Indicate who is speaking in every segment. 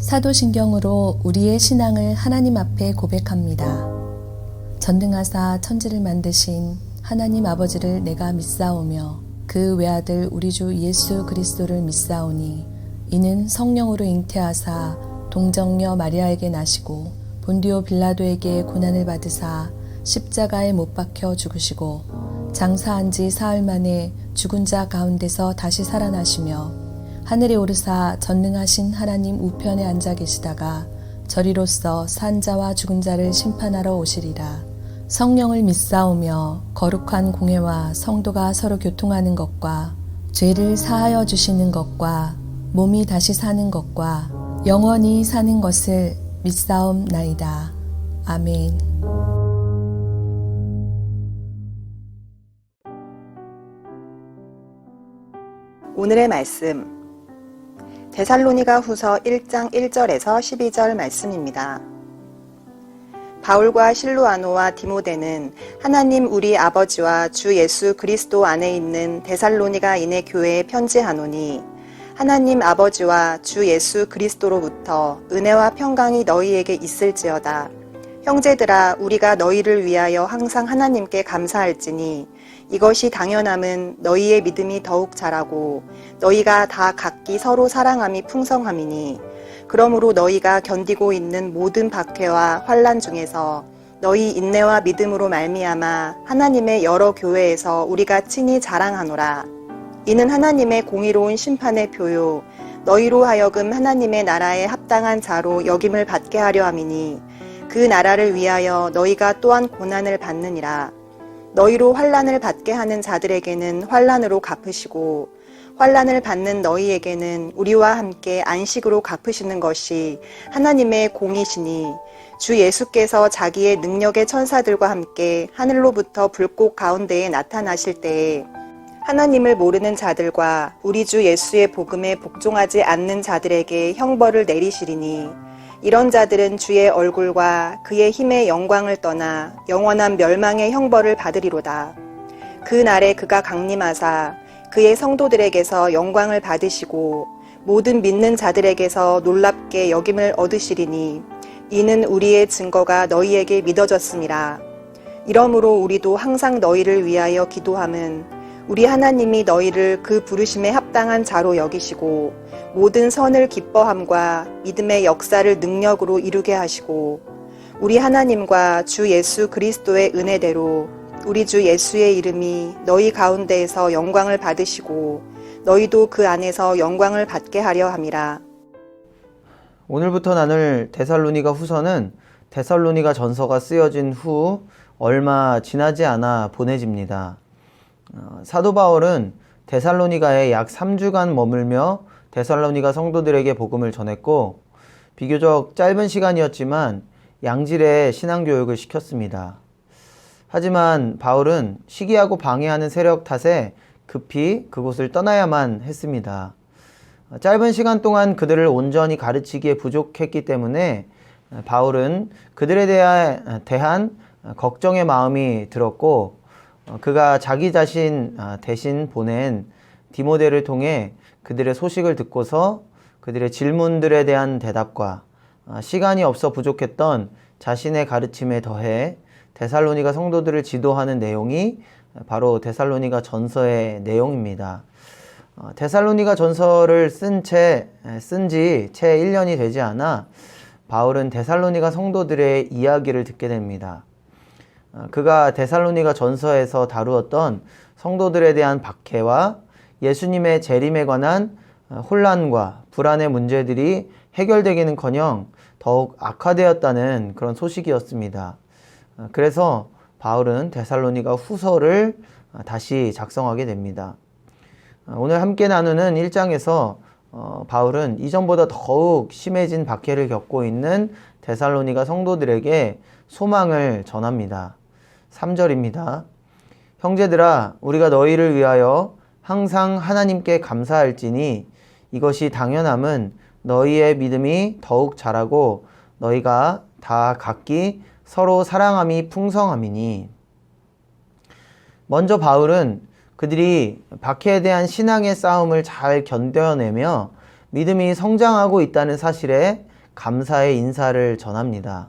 Speaker 1: 사도신경으로 우리의 신앙을 하나님 앞에 고백합니다. 전능하사 천지를 만드신 하나님 아버지를 내가 믿사오며 그 외아들 우리 주 예수 그리스도를 믿사오니 이는 성령으로 잉태하사 동정녀 마리아에게 나시고 본디오 빌라도에게 고난을 받으사 십자가에 못 박혀 죽으시고 장사한 지 사흘 만에 죽은 자 가운데서 다시 살아나시며 하늘에 오르사 전능하신 하나님 우편에 앉아 계시다가 저리로서 산 자와 죽은 자를 심판하러 오시리라. 성령을 믿사오며 거룩한 공회와 성도가 서로 교통하는 것과 죄를 사하여 주시는 것과 몸이 다시 사는 것과 영원히 사는 것을 믿사옵나이다. 아멘.
Speaker 2: 오늘의 말씀 데살로니가 후서 1장 1절에서 12절 말씀입니다. 바울과 실루아노와 디모데는 하나님 우리 아버지와 주 예수 그리스도 안에 있는 데살로니가인의 교회에 편지하노니 하나님 아버지와 주 예수 그리스도로부터 은혜와 평강이 너희에게 있을지어다. 형제들아, 우리가 너희를 위하여 항상 하나님께 감사할지니 이것이 당연함은 너희의 믿음이 더욱 자라고 너희가 다 각기 서로 사랑함이 풍성함이니 그러므로 너희가 견디고 있는 모든 박해와 환난 중에서 너희 인내와 믿음으로 말미암아 하나님의 여러 교회에서 우리가 친히 자랑하노라. 이는 하나님의 공의로운 심판의 표요 너희로 하여금 하나님의 나라에 합당한 자로 여김을 받게 하려 함이니 그 나라를 위하여 너희가 또한 고난을 받느니라. 너희로 환난을 받게 하는 자들에게는 환난으로 갚으시고 환난을 받는 너희에게는 우리와 함께 안식으로 갚으시는 것이 하나님의 공이시니 주 예수께서 자기의 능력의 천사들과 함께 하늘로부터 불꽃 가운데에 나타나실 때에 하나님을 모르는 자들과 우리 주 예수의 복음에 복종하지 않는 자들에게 형벌을 내리시리니 이런 자들은 주의 얼굴과 그의 힘의 영광을 떠나 영원한 멸망의 형벌을 받으리로다. 그 날에 그가 강림하사 그의 성도들에게서 영광을 받으시고 모든 믿는 자들에게서 놀랍게 여김을 얻으시리니 이는 우리의 증거가 너희에게 믿어졌음이라. 이러므로 우리도 항상 너희를 위하여 기도함은 우리 하나님이 너희를 그 부르심에 합당한 자로 여기시고 모든 선을 기뻐함과 믿음의 역사를 능력으로 이루게 하시고 우리 하나님과 주 예수 그리스도의 은혜대로 우리 주 예수의 이름이 너희 가운데에서 영광을 받으시고 너희도 그 안에서 영광을 받게 하려 함이라.
Speaker 3: 오늘부터 나눌 데살로니가 후서는 데살로니가 전서가 쓰여진 후 얼마 지나지 않아 보내집니다. 사도 바울은 데살로니가에 약 3주간 머물며 데살로니가 성도들에게 복음을 전했고 비교적 짧은 시간이었지만 양질의 신앙교육을 시켰습니다. 하지만 바울은 시기하고 방해하는 세력 탓에 급히 그곳을 떠나야만 했습니다. 짧은 시간 동안 그들을 온전히 가르치기에 부족했기 때문에 바울은 그들에 대한 걱정의 마음이 들었고 그가 자기 자신 대신 보낸 디모데를 통해 그들의 소식을 듣고서 그들의 질문들에 대한 대답과 시간이 없어 부족했던 자신의 가르침에 더해 데살로니가 성도들을 지도하는 내용이 바로 데살로니가 전서의 내용입니다. 데살로니가 전서를 쓴 지 채 1년이 되지 않아 바울은 데살로니가 성도들의 이야기를 듣게 됩니다. 그가 데살로니가 전서에서 다루었던 성도들에 대한 박해와 예수님의 재림에 관한 혼란과 불안의 문제들이 해결되기는커녕 더욱 악화되었다는 그런 소식이었습니다. 그래서 바울은 데살로니가 후서를 다시 작성하게 됩니다. 오늘 함께 나누는 1장에서 바울은 이전보다 더욱 심해진 박해를 겪고 있는 데살로니가 성도들에게 소망을 전합니다. 3절입니다. 형제들아, 우리가 너희를 위하여 항상 하나님께 감사할지니 이것이 당연함은 너희의 믿음이 더욱 자라고 너희가 다 각기 서로 사랑함이 풍성함이니. 먼저 바울은 그들이 박해에 대한 신앙의 싸움을 잘 견뎌내며 믿음이 성장하고 있다는 사실에 감사의 인사를 전합니다.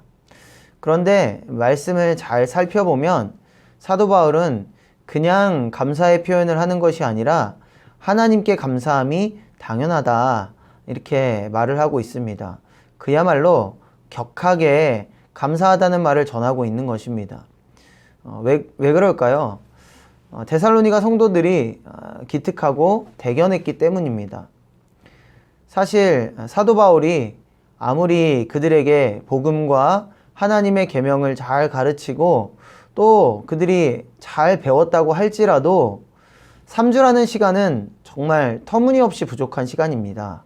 Speaker 3: 그런데 말씀을 잘 살펴보면 사도 바울은 그냥 감사의 표현을 하는 것이 아니라 하나님께 감사함이 당연하다 이렇게 말을 하고 있습니다. 그야말로 격하게 감사하다는 말을 전하고 있는 것입니다. 왜 그럴까요? 데살로니가 성도들이 기특하고 대견했기 때문입니다. 사실 사도 바울이 아무리 그들에게 복음과 하나님의 계명을 잘 가르치고 또 그들이 잘 배웠다고 할지라도 3주라는 시간은 정말 터무니없이 부족한 시간입니다.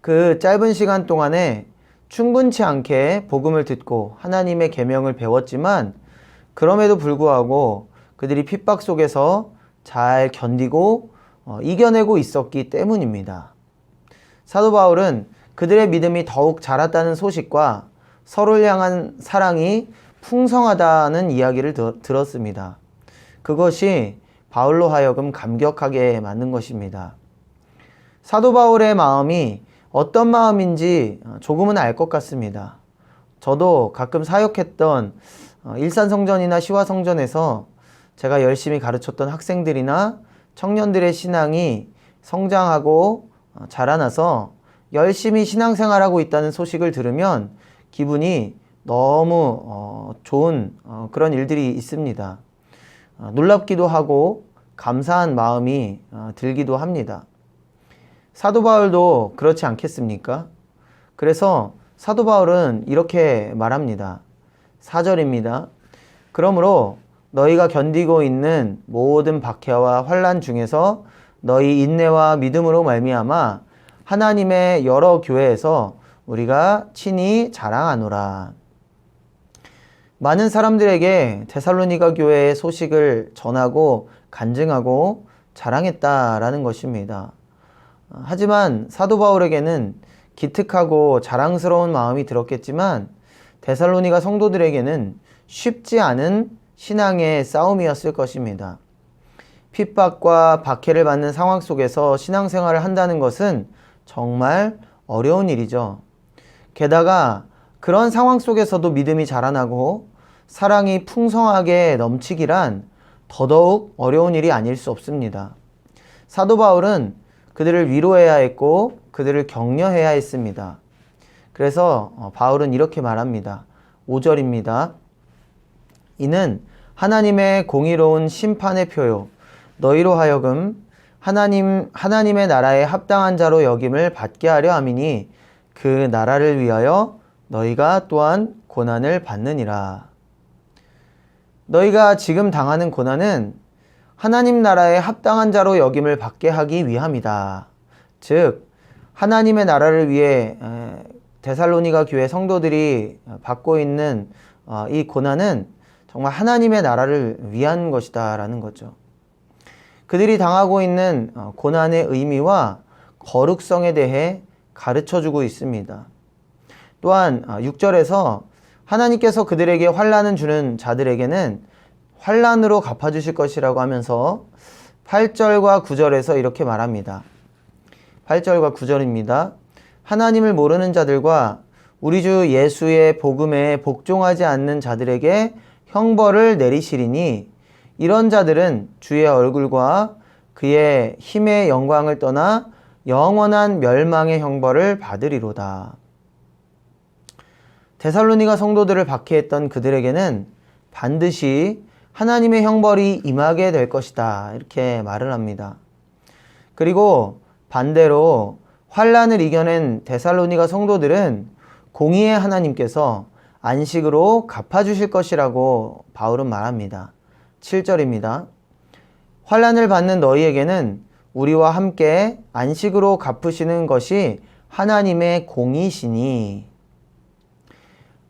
Speaker 3: 그 짧은 시간 동안에 충분치 않게 복음을 듣고 하나님의 계명을 배웠지만 그럼에도 불구하고 그들이 핍박 속에서 잘 견디고 이겨내고 있었기 때문입니다. 사도 바울은 그들의 믿음이 더욱 자랐다는 소식과 서로를 향한 사랑이 풍성하다는 이야기를 들었습니다. 그것이 바울로 하여금 감격하게 만든 것입니다. 사도 바울의 마음이 어떤 마음인지 조금은 알 것 같습니다. 저도 가끔 사역했던 일산성전이나 시화성전에서 제가 열심히 가르쳤던 학생들이나 청년들의 신앙이 성장하고 자라나서 열심히 신앙생활하고 있다는 소식을 들으면 기분이 너무 좋은 그런 일들이 있습니다. 놀랍기도 하고 감사한 마음이 들기도 합니다. 사도 바울도 그렇지 않겠습니까? 그래서 사도 바울은 이렇게 말합니다. 4절입니다. 그러므로 너희가 견디고 있는 모든 박해와 환난 중에서 너희 인내와 믿음으로 말미암아 하나님의 여러 교회에서 우리가 친히 자랑하노라. 많은 사람들에게 데살로니가 교회의 소식을 전하고 간증하고 자랑했다라는 것입니다. 하지만 사도 바울에게는 기특하고 자랑스러운 마음이 들었겠지만 데살로니가 성도들에게는 쉽지 않은 신앙의 싸움이었을 것입니다. 핍박과 박해를 받는 상황 속에서 신앙생활을 한다는 것은 정말 어려운 일이죠. 게다가 그런 상황 속에서도 믿음이 자라나고 사랑이 풍성하게 넘치기란 더더욱 어려운 일이 아닐 수 없습니다. 사도 바울은 그들을 위로해야 했고 그들을 격려해야 했습니다. 그래서 바울은 이렇게 말합니다. 5절입니다. 이는 하나님의 공의로운 심판의 표요 너희로 하여금 하나님의 나라에 합당한 자로 여김을 받게 하려 함이니 그 나라를 위하여 너희가 또한 고난을 받느니라. 너희가 지금 당하는 고난은 하나님 나라에 합당한 자로 여김을 받게 하기 위함이다. 즉 하나님의 나라를 위해 데살로니가 교회 성도들이 받고 있는 이 고난은 정말 하나님의 나라를 위한 것이다 라는 거죠. 그들이 당하고 있는 고난의 의미와 거룩성에 대해 가르쳐주고 있습니다. 또한 6절에서 하나님께서 그들에게 환난을 주는 자들에게는 환난으로 갚아주실 것이라고 하면서 8절과 9절에서 이렇게 말합니다. 8절과 9절입니다. 하나님을 모르는 자들과 우리 주 예수의 복음에 복종하지 않는 자들에게 형벌을 내리시리니 이런 자들은 주의 얼굴과 그의 힘의 영광을 떠나 영원한 멸망의 형벌을 받으리로다. 데살로니가 성도들을 박해했던 그들에게는 반드시 하나님의 형벌이 임하게 될 것이다. 이렇게 말을 합니다. 그리고 반대로 환난을 이겨낸 데살로니가 성도들은 공의의 하나님께서 안식으로 갚아주실 것이라고 바울은 말합니다. 7절입니다. 환난을 받는 너희에게는 우리와 함께 안식으로 갚으시는 것이 하나님의 공의시니.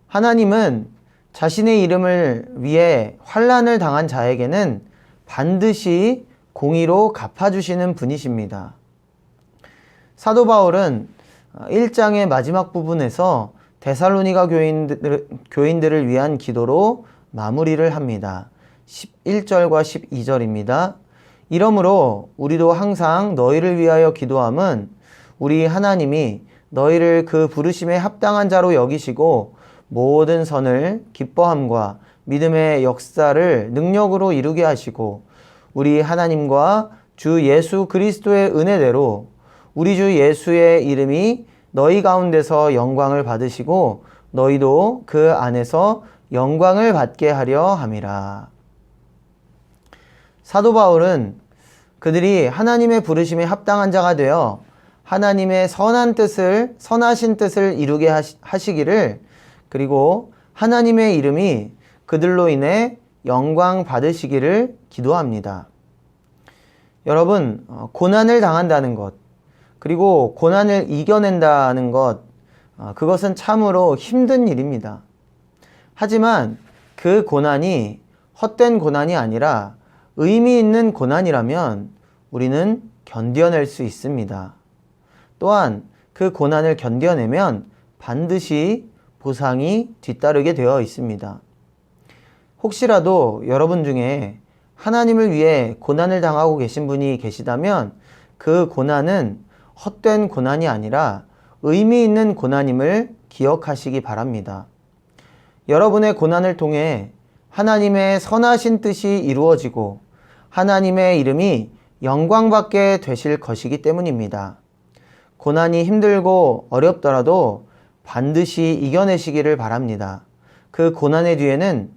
Speaker 3: 하나님은 자신의 이름을 위해 환난을 당한 자에게는 반드시 공의로 갚아주시는 분이십니다. 사도 바울은 1장의 마지막 부분에서 데살로니가 교인들을 위한 기도로 마무리를 합니다. 11절과 12절입니다. 이러므로 우리도 항상 너희를 위하여 기도함은 우리 하나님이 너희를 그 부르심에 합당한 자로 여기시고 모든 선을 기뻐함과 믿음의 역사를 능력으로 이루게 하시고 우리 하나님과 주 예수 그리스도의 은혜대로 우리 주 예수의 이름이 너희 가운데서 영광을 받으시고 너희도 그 안에서 영광을 받게 하려 함이라. 사도 바울은 그들이 하나님의 부르심에 합당한 자가 되어 하나님의 선하신 뜻을 이루게 하시기를, 그리고 하나님의 이름이 그들로 인해 영광 받으시기를 기도합니다. 여러분, 고난을 당한다는 것, 그리고 고난을 이겨낸다는 것, 그것은 참으로 힘든 일입니다. 하지만 그 고난이 헛된 고난이 아니라 의미 있는 고난이라면 우리는 견뎌낼 수 있습니다. 또한 그 고난을 견뎌내면 반드시 보상이 뒤따르게 되어 있습니다. 혹시라도 여러분 중에 하나님을 위해 고난을 당하고 계신 분이 계시다면 그 고난은 헛된 고난이 아니라 의미 있는 고난임을 기억하시기 바랍니다. 여러분의 고난을 통해 하나님의 선하신 뜻이 이루어지고 하나님의 이름이 영광받게 되실 것이기 때문입니다. 고난이 힘들고 어렵더라도 반드시 이겨내시기를 바랍니다. 그 고난의 뒤에는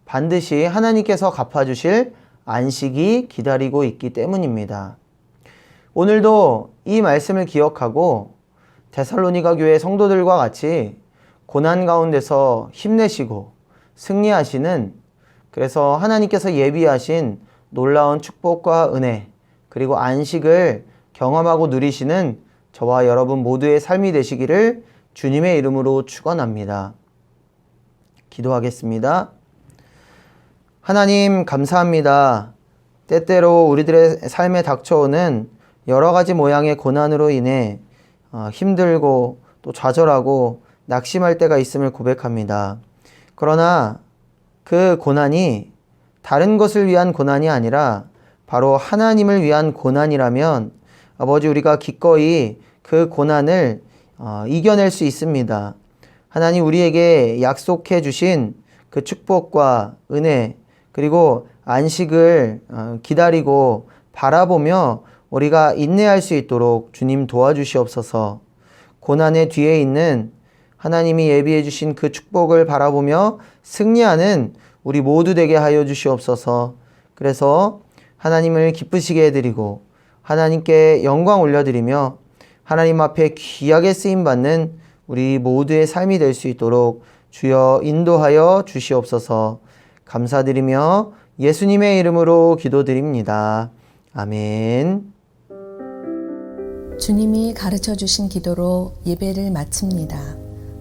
Speaker 3: 반드시 하나님께서 갚아주실 안식이 기다리고 있기 때문입니다. 오늘도 이 말씀을 기억하고 데살로니가 교회 성도들과 같이 고난 가운데서 힘내시고 승리하시는, 그래서 하나님께서 예비하신 놀라운 축복과 은혜 그리고 안식을 경험하고 누리시는 저와 여러분 모두의 삶이 되시기를 주님의 이름으로 축원합니다. 기도하겠습니다. 하나님 감사합니다. 때때로 우리들의 삶에 닥쳐오는 여러 가지 모양의 고난으로 인해 힘들고 또 좌절하고 낙심할 때가 있음을 고백합니다. 그러나 그 고난이 다른 것을 위한 고난이 아니라 바로 하나님을 위한 고난이라면 아버지, 우리가 기꺼이 그 고난을 이겨낼 수 있습니다. 하나님, 우리에게 약속해 주신 그 축복과 은혜 그리고 안식을 기다리고 바라보며 우리가 인내할 수 있도록 주님 도와주시옵소서. 고난의 뒤에 있는 하나님이 예비해 주신 그 축복을 바라보며 승리하는 우리 모두 되게 하여 주시옵소서. 그래서 하나님을 기쁘시게 해드리고 하나님께 영광 올려드리며 하나님 앞에 귀하게 쓰임받는 우리 모두의 삶이 될 수 있도록 주여 인도하여 주시옵소서. 감사드리며 예수님의 이름으로 기도드립니다. 아멘.
Speaker 1: 주님이 가르쳐 주신 기도로 예배를 마칩니다.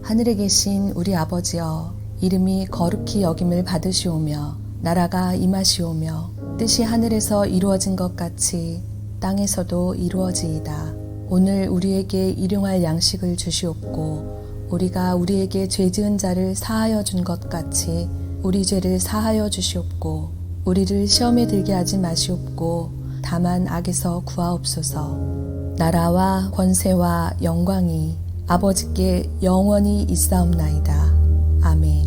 Speaker 1: 하늘에 계신 우리 아버지여, 이름이 거룩히 여김을 받으시오며 나라가 임하시오며 뜻이 하늘에서 이루어진 것 같이 땅에서도 이루어지이다. 오늘 우리에게 일용할 양식을 주시옵고 우리가 우리에게 죄 지은 자를 사하여 준 것 같이 우리 죄를 사하여 주시옵고 우리를 시험에 들게 하지 마시옵고 다만 악에서 구하옵소서. 나라와 권세와 영광이 아버지께 영원히 있사옵나이다. 아멘.